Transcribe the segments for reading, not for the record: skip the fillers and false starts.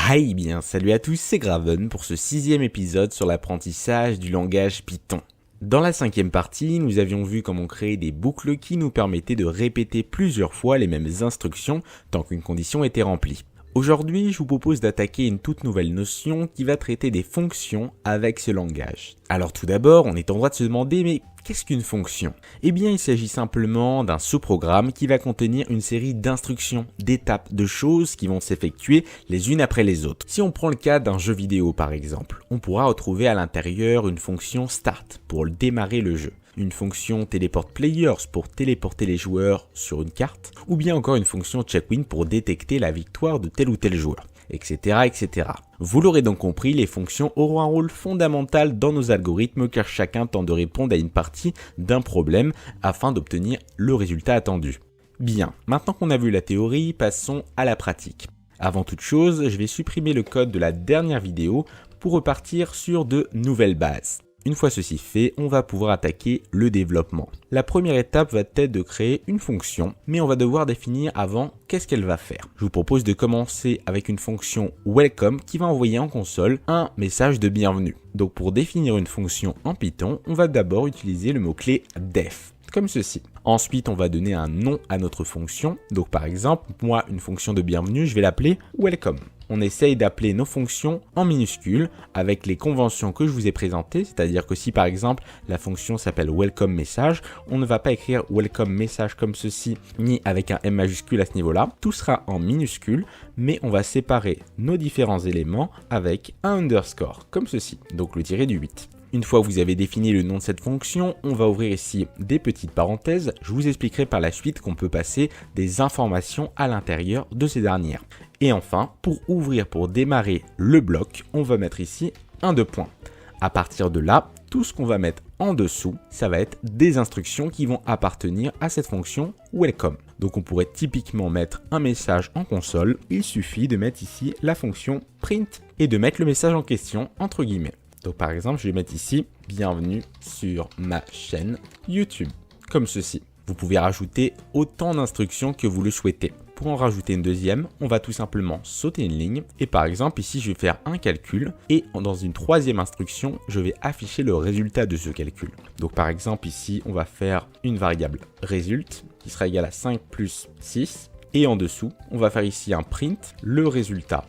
Hi, bien, salut à tous, c'est Graven pour ce 6e épisode sur l'apprentissage du langage Python. Dans la 5e partie, nous avions vu comment créer des boucles qui nous permettaient de répéter plusieurs fois les mêmes instructions tant qu'une condition était remplie. Aujourd'hui, je vous propose d'attaquer une toute nouvelle notion qui va traiter des fonctions avec ce langage. Alors tout d'abord, on est en droit de se demander, mais qu'est-ce qu'une fonction ? Eh bien, il s'agit simplement d'un sous-programme qui va contenir une série d'instructions, d'étapes, de choses qui vont s'effectuer les unes après les autres. Si on prend le cas d'un jeu vidéo par exemple, on pourra retrouver à l'intérieur une fonction start pour démarrer le jeu, une fonction teleport players pour téléporter les joueurs sur une carte, ou bien encore une fonction check-win pour détecter la victoire de tel ou tel joueur, etc., etc. Vous l'aurez donc compris, les fonctions auront un rôle fondamental dans nos algorithmes car chacun tente de répondre à une partie d'un problème afin d'obtenir le résultat attendu. Bien, maintenant qu'on a vu la théorie, passons à la pratique. Avant toute chose, je vais supprimer le code de la dernière vidéo pour repartir sur de nouvelles bases. Une fois ceci fait, on va pouvoir attaquer le développement. La première étape va être de créer une fonction, mais on va devoir définir avant qu'est-ce qu'elle va faire. Je vous propose de commencer avec une fonction welcome qui va envoyer en console un message de bienvenue. Donc pour définir une fonction en Python, on va d'abord utiliser le mot-clé def, comme ceci. Ensuite, on va donner un nom à notre fonction. Donc par exemple, moi, une fonction de bienvenue, je vais l'appeler welcome. On essaye d'appeler nos fonctions en minuscules avec les conventions que je vous ai présentées, c'est-à-dire que si par exemple la fonction s'appelle welcome message, on ne va pas écrire welcome message comme ceci, ni avec un M majuscule à ce niveau-là, tout sera en minuscule, mais on va séparer nos différents éléments avec un underscore, comme ceci, donc le tiré du 8. Une fois que vous avez défini le nom de cette fonction, on va ouvrir ici des petites parenthèses. Je vous expliquerai par la suite qu'on peut passer des informations à l'intérieur de ces dernières. Et enfin, pour démarrer le bloc, on va mettre ici un 2 points. À partir de là, tout ce qu'on va mettre en dessous, ça va être des instructions qui vont appartenir à cette fonction welcome. Donc on pourrait typiquement mettre un message en console. Il suffit de mettre ici la fonction print et de mettre le message en question entre guillemets. Donc par exemple, je vais mettre ici « Bienvenue sur ma chaîne YouTube », comme ceci. Vous pouvez rajouter autant d'instructions que vous le souhaitez. Pour en rajouter une deuxième, on va tout simplement sauter une ligne. Et par exemple, ici, je vais faire un calcul. Et dans une troisième instruction, je vais afficher le résultat de ce calcul. Donc par exemple, ici, on va faire une variable result qui sera égale à 5 plus 6. Et en dessous, on va faire ici un print, le résultat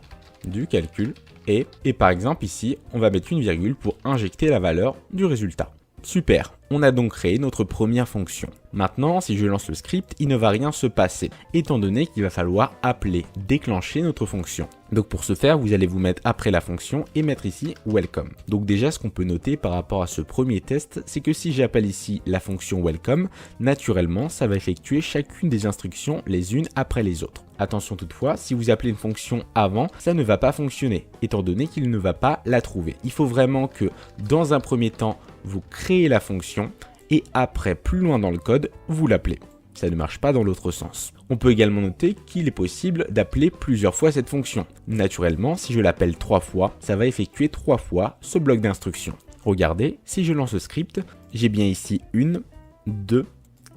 du calcul. Et par exemple ici, on va mettre une virgule pour injecter la valeur du résultat. Super, on a donc créé notre première fonction. Maintenant, si je lance le script, il ne va rien se passer, étant donné qu'il va falloir appeler, déclencher notre fonction. Donc pour ce faire, vous allez vous mettre après la fonction et mettre ici welcome. Donc déjà, ce qu'on peut noter par rapport à ce premier test, c'est que si j'appelle ici la fonction welcome, naturellement, ça va effectuer chacune des instructions les unes après les autres. Attention toutefois, si vous appelez une fonction avant, ça ne va pas fonctionner, étant donné qu'il ne va pas la trouver. Il faut vraiment que, dans un premier temps, vous créez la fonction et après, plus loin dans le code, vous l'appelez. Ça ne marche pas dans l'autre sens. On peut également noter qu'il est possible d'appeler plusieurs fois cette fonction. Naturellement, si je l'appelle 3 fois, ça va effectuer 3 fois ce bloc d'instructions. Regardez, si je lance le script, j'ai bien ici 1, 2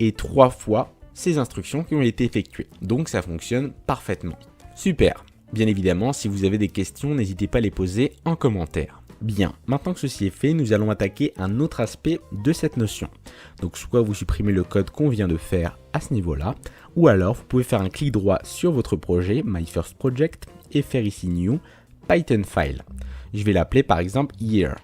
et 3 fois ces instructions qui ont été effectuées. Donc ça fonctionne parfaitement. Super. Bien évidemment, si vous avez des questions, n'hésitez pas à les poser en commentaire. Bien, maintenant que ceci est fait, nous allons attaquer un autre aspect de cette notion. Donc soit vous supprimez le code qu'on vient de faire à ce niveau-là, ou alors vous pouvez faire un clic droit sur votre projet, My First Project, et faire ici New, Python File. Je vais l'appeler par exemple Year,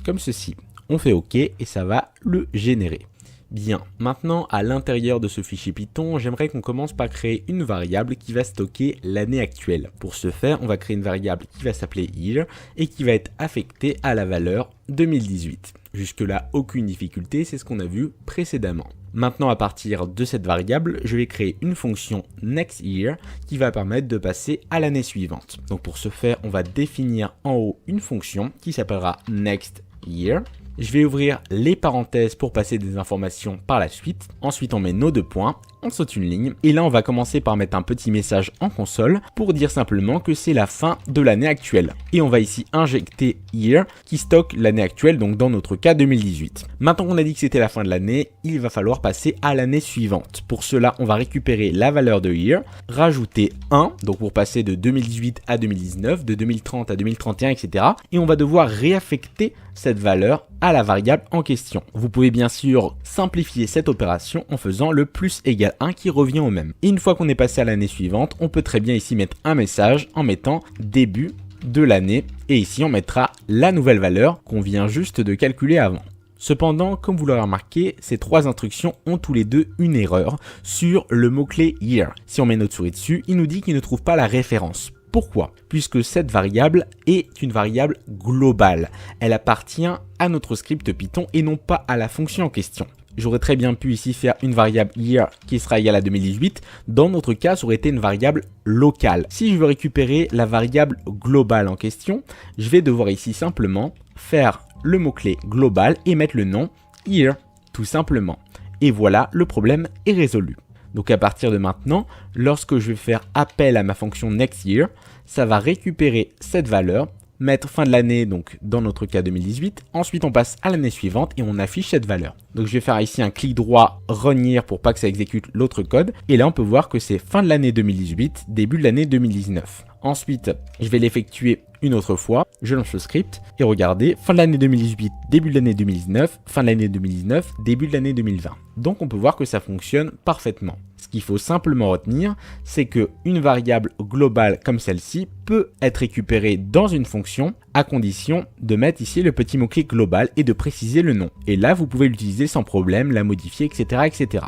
comme ceci. On fait OK et ça va le générer. Bien, maintenant à l'intérieur de ce fichier Python, j'aimerais qu'on commence par créer une variable qui va stocker l'année actuelle. Pour ce faire, on va créer une variable qui va s'appeler year et qui va être affectée à la valeur 2018. Jusque-là, aucune difficulté, c'est ce qu'on a vu précédemment. Maintenant, à partir de cette variable, je vais créer une fonction nextYear qui va permettre de passer à l'année suivante. Donc pour ce faire, on va définir en haut une fonction qui s'appellera nextYear. Je vais ouvrir les parenthèses pour passer des informations par la suite. Ensuite, on met nos 2 points on saute une ligne et là on va commencer par mettre un petit message en console pour dire simplement que c'est la fin de l'année actuelle. Et on va ici injecter year qui stocke l'année actuelle, donc dans notre cas 2018. Maintenant qu'on a dit que c'était la fin de l'année, il va falloir passer à l'année suivante. Pour cela, on va récupérer la valeur de year, rajouter 1, donc pour passer de 2018 à 2019, de 2030 à 2031, etc. Et on va devoir réaffecter cette valeur à la variable en question. Vous pouvez bien sûr simplifier cette opération en faisant le plus égale 1 qui revient au même. Et une fois qu'on est passé à l'année suivante, on peut très bien ici mettre un message en mettant début de l'année et ici on mettra la nouvelle valeur qu'on vient juste de calculer avant. Cependant, comme vous l'aurez remarqué, ces trois instructions ont tous les deux une erreur sur le mot-clé year. Si on met notre souris dessus, il nous dit qu'il ne trouve pas la référence. Pourquoi? Puisque cette variable est une variable globale. Elle appartient à notre script Python et non pas à la fonction en question. J'aurais très bien pu ici faire une variable year qui sera égale à 2018. Dans notre cas, ça aurait été une variable locale. Si je veux récupérer la variable globale en question, je vais devoir ici simplement faire le mot-clé global et mettre le nom year, tout simplement. Et voilà, le problème est résolu. Donc à partir de maintenant, lorsque je vais faire appel à ma fonction nextYear, ça va récupérer cette valeur, mettre fin de l'année, donc dans notre cas 2018. Ensuite, on passe à l'année suivante et on affiche cette valeur. Donc je vais faire ici un clic droit run year pour pas que ça exécute l'autre code. Et là, on peut voir que c'est fin de l'année 2018, début de l'année 2019. Ensuite, je vais l'effectuer une autre fois, je lance le script et regardez, fin de l'année 2018, début de l'année 2019, fin de l'année 2019, début de l'année 2020. Donc on peut voir que ça fonctionne parfaitement. Ce qu'il faut simplement retenir, c'est qu'une variable globale comme celle-ci peut être récupérée dans une fonction à condition de mettre ici le petit mot-clé global et de préciser le nom. Et là, vous pouvez l'utiliser sans problème, la modifier, etc., etc.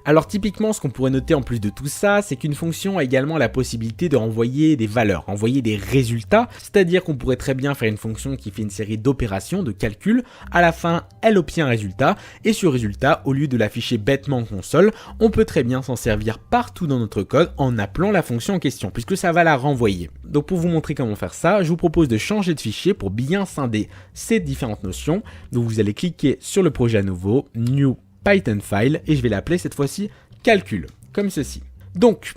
Alors typiquement, ce qu'on pourrait noter en plus de tout ça, c'est qu'une fonction a également la possibilité de renvoyer des valeurs, renvoyer des résultats, c'est-à-dire qu'on pourrait très bien faire une fonction qui fait une série d'opérations, de calculs, à la fin, elle obtient un résultat, et ce résultat, au lieu de l'afficher bêtement en console, on peut très bien s'en servir partout dans notre code en appelant la fonction en question, puisque ça va la renvoyer. Donc pour vous montrer comment faire ça, je vous propose de changer de fichier pour bien scinder ces différentes notions. Donc vous allez cliquer sur le projet à nouveau, New Python file, et je vais l'appeler cette fois-ci calcul, comme ceci. Donc,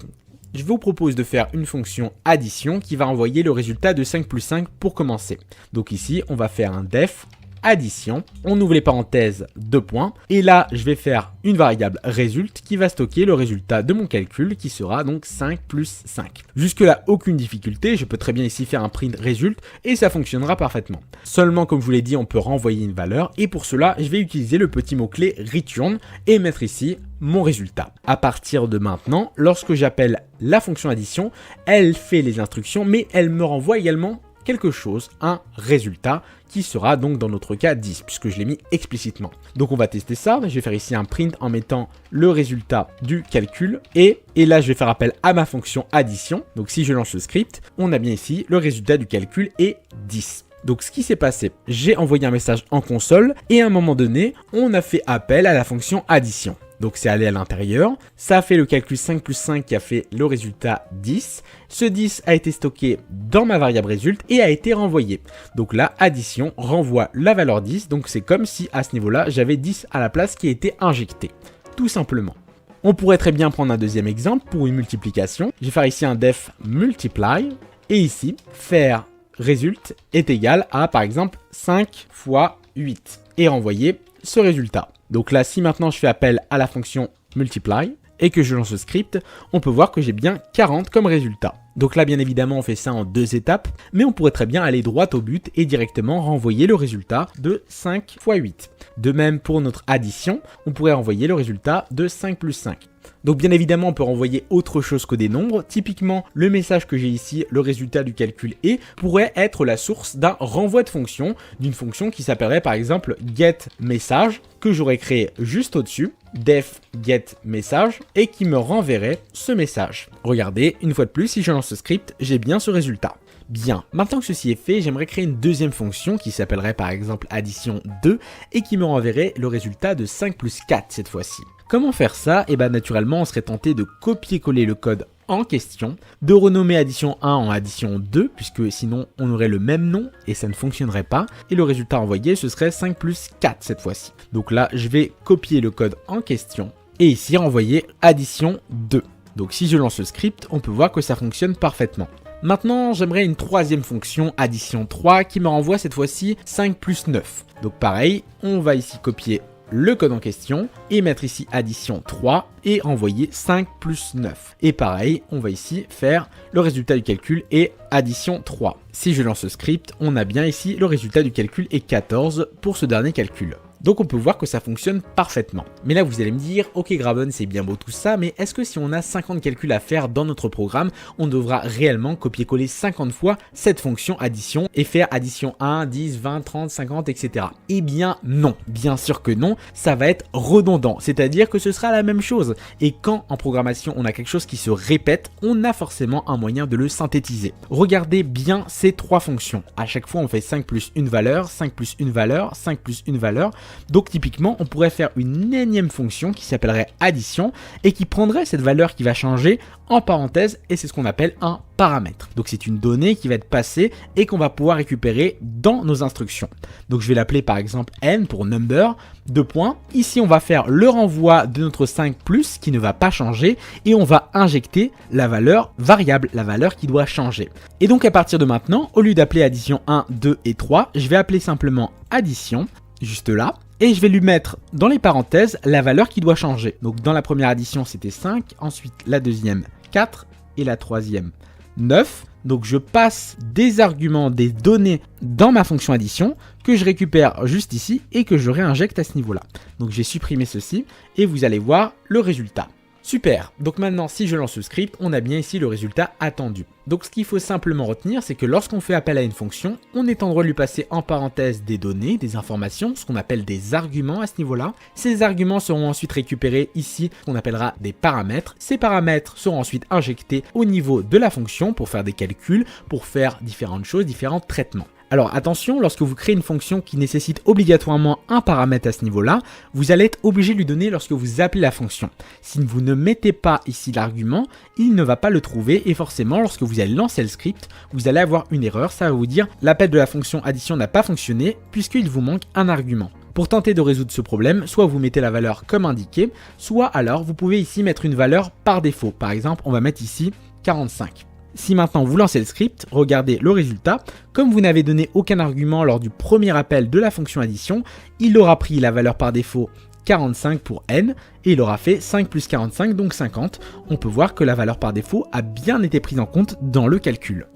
je vous propose de faire une fonction addition qui va envoyer le résultat de 5 plus 5 pour commencer. Donc ici, on va faire un def addition, on ouvre les parenthèses, 2 points, et là, je vais faire une variable result qui va stocker le résultat de mon calcul qui sera donc 5 plus 5. Jusque là, aucune difficulté, je peux très bien ici faire un print result et ça fonctionnera parfaitement. Seulement, comme je vous l'ai dit, on peut renvoyer une valeur et pour cela, je vais utiliser le petit mot-clé return et mettre ici mon résultat. À partir de maintenant, lorsque j'appelle la fonction addition, elle fait les instructions, mais elle me renvoie également quelque chose, un résultat qui sera donc dans notre cas 10 puisque je l'ai mis explicitement. Donc on va tester ça, je vais faire ici un print en mettant le résultat du calcul et là je vais faire appel à ma fonction addition. Donc si je lance le script, on a bien ici le résultat du calcul est 10. Donc ce qui s'est passé, j'ai envoyé un message en console et à un moment donné, on a fait appel à la fonction addition. Donc c'est allé à l'intérieur, ça a fait le calcul 5 plus 5 qui a fait le résultat 10. Ce 10 a été stocké dans ma variable result et a été renvoyé. Donc là, addition renvoie la valeur 10, donc c'est comme si à ce niveau-là, j'avais 10 à la place qui a été injecté, tout simplement. On pourrait très bien prendre un deuxième exemple pour une multiplication. Je vais faire ici un def multiply et ici, faire result est égal à par exemple 5 fois 8 et renvoyer ce résultat. Donc là, si maintenant je fais appel à la fonction multiply et que je lance le script, on peut voir que j'ai bien 40 comme résultat. Donc là, bien évidemment, on fait ça en 2 étapes, mais on pourrait très bien aller droit au but et directement renvoyer le résultat de 5 fois 8. De même, pour notre addition, on pourrait renvoyer le résultat de 5 plus 5. Donc bien évidemment, on peut renvoyer autre chose que des nombres. Typiquement, le message que j'ai ici, le résultat du calcul est, pourrait être la source d'un renvoi de fonction, d'une fonction qui s'appellerait par exemple getMessage, que j'aurais créé juste au-dessus, def getMessage, et qui me renverrait ce message. Regardez, une fois de plus, si je lance ce script, j'ai bien ce résultat. Bien, maintenant que ceci est fait, j'aimerais créer une deuxième fonction qui s'appellerait par exemple addition 2 et qui me renverrait le résultat de 5 plus 4 cette fois-ci. Comment faire ça? Et bien naturellement, on serait tenté de copier-coller le code en question, de renommer addition 1 en addition 2, puisque sinon on aurait le même nom et ça ne fonctionnerait pas, et le résultat envoyé ce serait 5 plus 4 cette fois-ci. Donc là, je vais copier le code en question, et ici renvoyer addition 2. Donc si je lance le script, on peut voir que ça fonctionne parfaitement. Maintenant, j'aimerais une troisième fonction, addition 3, qui me renvoie cette fois-ci 5 plus 9. Donc pareil, on va ici copier le code en question et mettre ici addition 3 et renvoyer 5 plus 9. Et pareil, on va ici faire le résultat du calcul et addition 3. Si je lance le script, on a bien ici le résultat du calcul est 14 pour ce dernier calcul. Donc on peut voir que ça fonctionne parfaitement. Mais là vous allez me dire, ok Graven c'est bien beau tout ça, mais est-ce que si on a 50 calculs à faire dans notre programme, on devra réellement copier-coller 50 fois cette fonction addition et faire addition 1, 10, 20, 30, 50, etc. Eh bien non, bien sûr que non, ça va être redondant, c'est-à-dire que ce sera la même chose. Et quand en programmation on a quelque chose qui se répète, on a forcément un moyen de le synthétiser. Regardez bien ces trois fonctions. À chaque fois on fait 5 plus une valeur, 5 plus une valeur, 5 plus une valeur. Donc typiquement, on pourrait faire une énième fonction qui s'appellerait addition et qui prendrait cette valeur qui va changer en parenthèse et c'est ce qu'on appelle un paramètre. Donc c'est une donnée qui va être passée et qu'on va pouvoir récupérer dans nos instructions. Donc je vais l'appeler par exemple n pour number, 2 points. Ici on va faire le renvoi de notre 5 plus qui ne va pas changer et on va injecter la valeur variable, la valeur qui doit changer. Et donc à partir de maintenant, au lieu d'appeler addition 1, 2 et 3, je vais appeler simplement addition, juste là, et je vais lui mettre dans les parenthèses la valeur qui doit changer. Donc dans la première addition c'était 5, ensuite la deuxième 4 et la troisième 9. Donc je passe des arguments, des données dans ma fonction addition que je récupère juste ici et que je réinjecte à ce niveau-là. Donc j'ai supprimé ceci et vous allez voir le résultat. Super, donc maintenant si je lance ce script, on a bien ici le résultat attendu. Donc ce qu'il faut simplement retenir, c'est que lorsqu'on fait appel à une fonction, on est en droit de lui passer en parenthèse des données, des informations, ce qu'on appelle des arguments à ce niveau-là. Ces arguments seront ensuite récupérés ici, qu'on appellera des paramètres. Ces paramètres seront ensuite injectés au niveau de la fonction pour faire des calculs, pour faire différentes choses, différents traitements. Alors attention, lorsque vous créez une fonction qui nécessite obligatoirement un paramètre à ce niveau-là, vous allez être obligé de lui donner lorsque vous appelez la fonction. Si vous ne mettez pas ici l'argument, il ne va pas le trouver et forcément lorsque vous allez lancer le script, vous allez avoir une erreur, ça va vous dire l'appel de la fonction addition n'a pas fonctionné puisqu'il vous manque un argument. Pour tenter de résoudre ce problème, soit vous mettez la valeur comme indiqué, soit alors vous pouvez ici mettre une valeur par défaut. Par exemple, on va mettre ici 45. Si maintenant vous lancez le script, regardez le résultat. Comme vous n'avez donné aucun argument lors du premier appel de la fonction addition, il aura pris la valeur par défaut 45 pour n et il aura fait 5 plus 45 donc 50. On peut voir que la valeur par défaut a bien été prise en compte dans le calcul.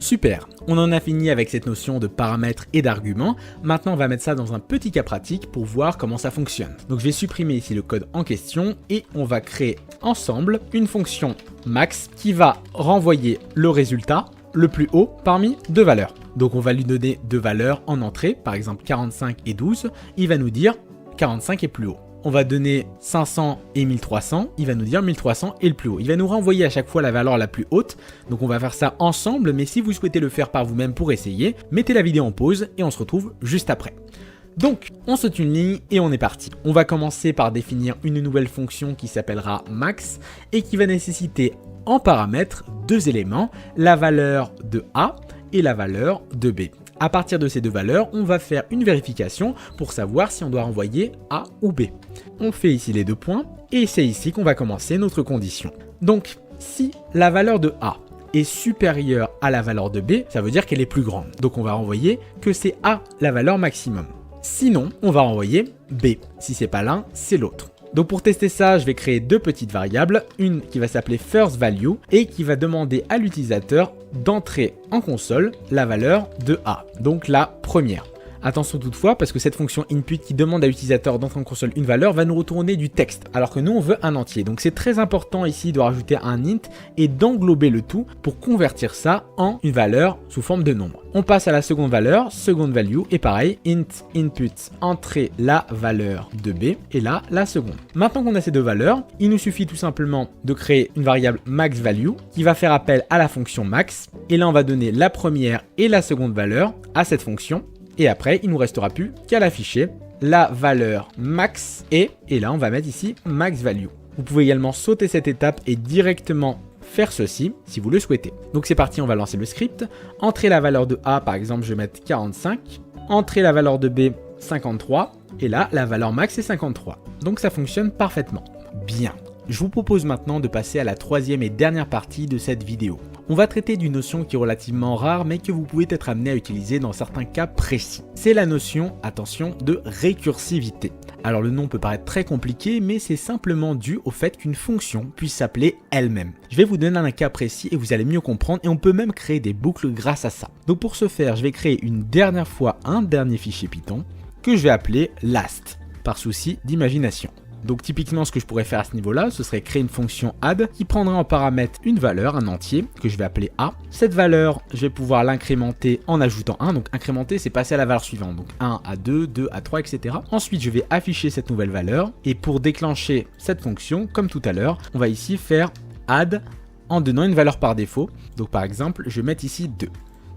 Super, on en a fini avec cette notion de paramètres et d'arguments. Maintenant on va mettre ça dans un petit cas pratique pour voir comment ça fonctionne. Donc je vais supprimer ici le code en question et on va créer ensemble une fonction max qui va renvoyer le résultat le plus haut parmi deux valeurs. Donc on va lui donner deux valeurs en entrée, par exemple 45 et 12, il va nous dire 45 est plus haut. On va donner 500 et 1300, il va nous dire 1300 est le plus haut. Il va nous renvoyer à chaque fois la valeur la plus haute. Donc on va faire ça ensemble, mais si vous souhaitez le faire par vous-même pour essayer, mettez la vidéo en pause et on se retrouve juste après. Donc, on saute une ligne et on est parti. On va commencer par définir une nouvelle fonction qui s'appellera max et qui va nécessiter en paramètre deux éléments, la valeur de A et la valeur de B. À partir de ces deux valeurs, on va faire une vérification pour savoir si on doit renvoyer A ou B. On fait ici les deux points et c'est ici qu'on va commencer notre condition. Donc, si la valeur de A est supérieure à la valeur de B, ça veut dire qu'elle est plus grande. Donc, on va renvoyer que c'est A la valeur maximum. Sinon, on va renvoyer B. Si c'est pas l'un, c'est l'autre. Donc pour tester ça, je vais créer deux petites variables, une qui va s'appeler firstValue et qui va demander à l'utilisateur d'entrer en console la valeur de A, donc la première. Attention toutefois, parce que cette fonction input qui demande à l'utilisateur d'entrer en console une valeur va nous retourner du texte, alors que nous on veut un entier. Donc c'est très important ici de rajouter un int et d'englober le tout pour convertir ça en une valeur sous forme de nombre. On passe à la seconde valeur, second value, et pareil, int input, entrer la valeur de B, et là, la seconde. Maintenant qu'on a ces deux valeurs, il nous suffit tout simplement de créer une variable maxValue qui va faire appel à la fonction max, et là on va donner la première et la seconde valeur à cette fonction. Et après, il ne nous restera plus qu'à l'afficher la valeur max et là, on va mettre ici max value. Vous pouvez également sauter cette étape et directement faire ceci si vous le souhaitez. Donc c'est parti, on va lancer le script. Entrer la valeur de A, par exemple, je vais mettre 45. Entrer la valeur de B, 53. Et là, la valeur max est 53. Donc ça fonctionne parfaitement. Bien. Je vous propose maintenant de passer à la troisième et dernière partie de cette vidéo. On va traiter d'une notion qui est relativement rare mais que vous pouvez être amené à utiliser dans certains cas précis. C'est la notion, attention, de récursivité. Alors le nom peut paraître très compliqué mais c'est simplement dû au fait qu'une fonction puisse s'appeler elle-même. Je vais vous donner un cas précis et vous allez mieux comprendre et on peut même créer des boucles grâce à ça. Donc pour ce faire, je vais créer une dernière fois un dernier fichier Python que je vais appeler last par souci d'imagination. Donc typiquement ce que je pourrais faire à ce niveau-là, ce serait créer une fonction add qui prendrait en paramètre une valeur, un entier, que je vais appeler a. Cette valeur, je vais pouvoir l'incrémenter en ajoutant 1. Donc incrémenter, c'est passer à la valeur suivante. Donc 1 à 2, 2 à 3, etc. Ensuite, je vais afficher cette nouvelle valeur. Et pour déclencher cette fonction, comme tout à l'heure, on va ici faire add en donnant une valeur par défaut. Donc par exemple, je vais mettre ici 2.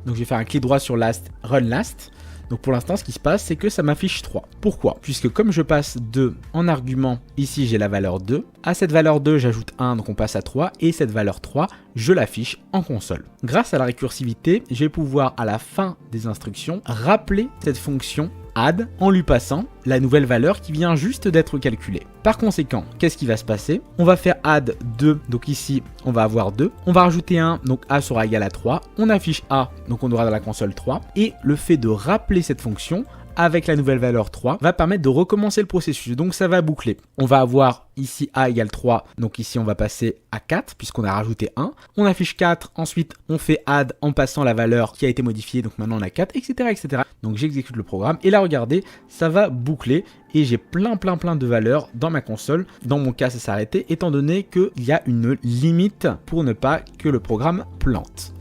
Donc je vais faire un clic droit sur last, run last. Donc pour l'instant, ce qui se passe, c'est que ça m'affiche 3. Pourquoi? Puisque comme je passe 2 en argument, ici j'ai la valeur 2. À cette valeur 2, j'ajoute 1, donc on passe à 3. Et cette valeur 3, je l'affiche en console. Grâce à la récursivité, je vais pouvoir à la fin des instructions rappeler cette fonction add en lui passant la nouvelle valeur qui vient juste d'être calculée. Par conséquent, qu'est-ce qui va se passer? On va faire add 2, donc ici on va avoir 2. On va rajouter 1, donc a sera égal à 3. On affiche a, donc on aura dans la console 3. Et le fait de rappeler cette fonction avec la nouvelle valeur 3 va permettre de recommencer le processus. Donc ça va boucler. On va avoir ici a égale 3, donc ici on va passer à 4 puisqu'on a rajouté 1. On affiche 4, ensuite on fait add en passant la valeur qui a été modifiée, donc maintenant on a 4, etc. etc. Donc j'exécute le programme et là regardez, ça va boucler et j'ai plein de valeurs dans ma console. Dans mon cas ça s'est arrêté étant donné qu'il y a une limite pour ne pas que le programme plante.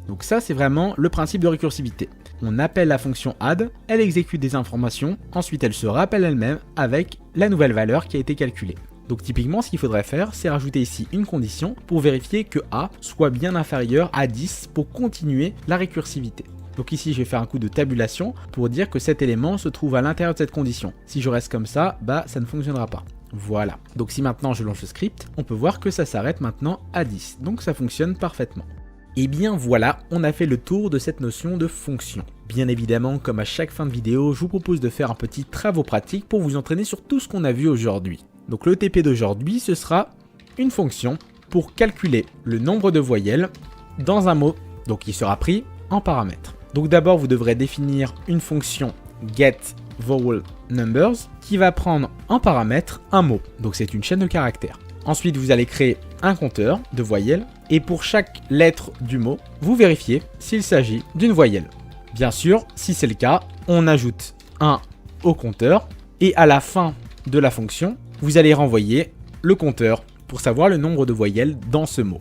Donc ça c'est vraiment le principe de récursivité. On appelle la fonction add, elle exécute des informations, ensuite elle se rappelle elle-même avec la nouvelle valeur qui a été calculée. Donc typiquement ce qu'il faudrait faire, c'est rajouter ici une condition pour vérifier que a soit bien inférieur à 10 pour continuer la récursivité. Donc ici je vais faire un coup de tabulation pour dire que cet élément se trouve à l'intérieur de cette condition. Si je reste comme ça, ça ne fonctionnera pas. Voilà. Donc si maintenant je lance le script, on peut voir que ça s'arrête maintenant à 10. Donc ça fonctionne parfaitement. Et bien voilà, on a fait le tour de cette notion de fonction. Bien évidemment, comme à chaque fin de vidéo, je vous propose de faire un petit travaux pratique pour vous entraîner sur tout ce qu'on a vu aujourd'hui. Donc le TP d'aujourd'hui, ce sera une fonction pour calculer le nombre de voyelles dans un mot, donc qui sera pris en paramètres. Donc d'abord, vous devrez définir une fonction getVowelNumbers qui va prendre en paramètre un mot, donc c'est une chaîne de caractères. Ensuite, vous allez créer un compteur de voyelles et pour chaque lettre du mot, vous vérifiez s'il s'agit d'une voyelle. Bien sûr, si c'est le cas, on ajoute 1 au compteur et à la fin de la fonction, vous allez renvoyer le compteur pour savoir le nombre de voyelles dans ce mot.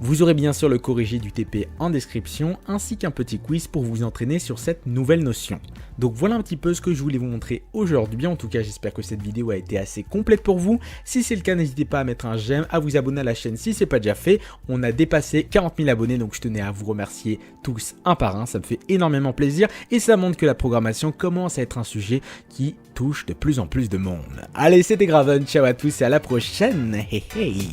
Vous aurez bien sûr le corrigé du TP en description ainsi qu'un petit quiz pour vous entraîner sur cette nouvelle notion. Donc voilà un petit peu ce que je voulais vous montrer aujourd'hui. En tout cas, j'espère que cette vidéo a été assez complète pour vous. Si c'est le cas, n'hésitez pas à mettre un j'aime, à vous abonner à la chaîne si ce n'est pas déjà fait. On a dépassé 40 000 abonnés, donc je tenais à vous remercier tous un par un. Ça me fait énormément plaisir et ça montre que la programmation commence à être un sujet qui touche de plus en plus de monde. Allez, c'était Graven, ciao à tous et à la prochaine. Hey, hey.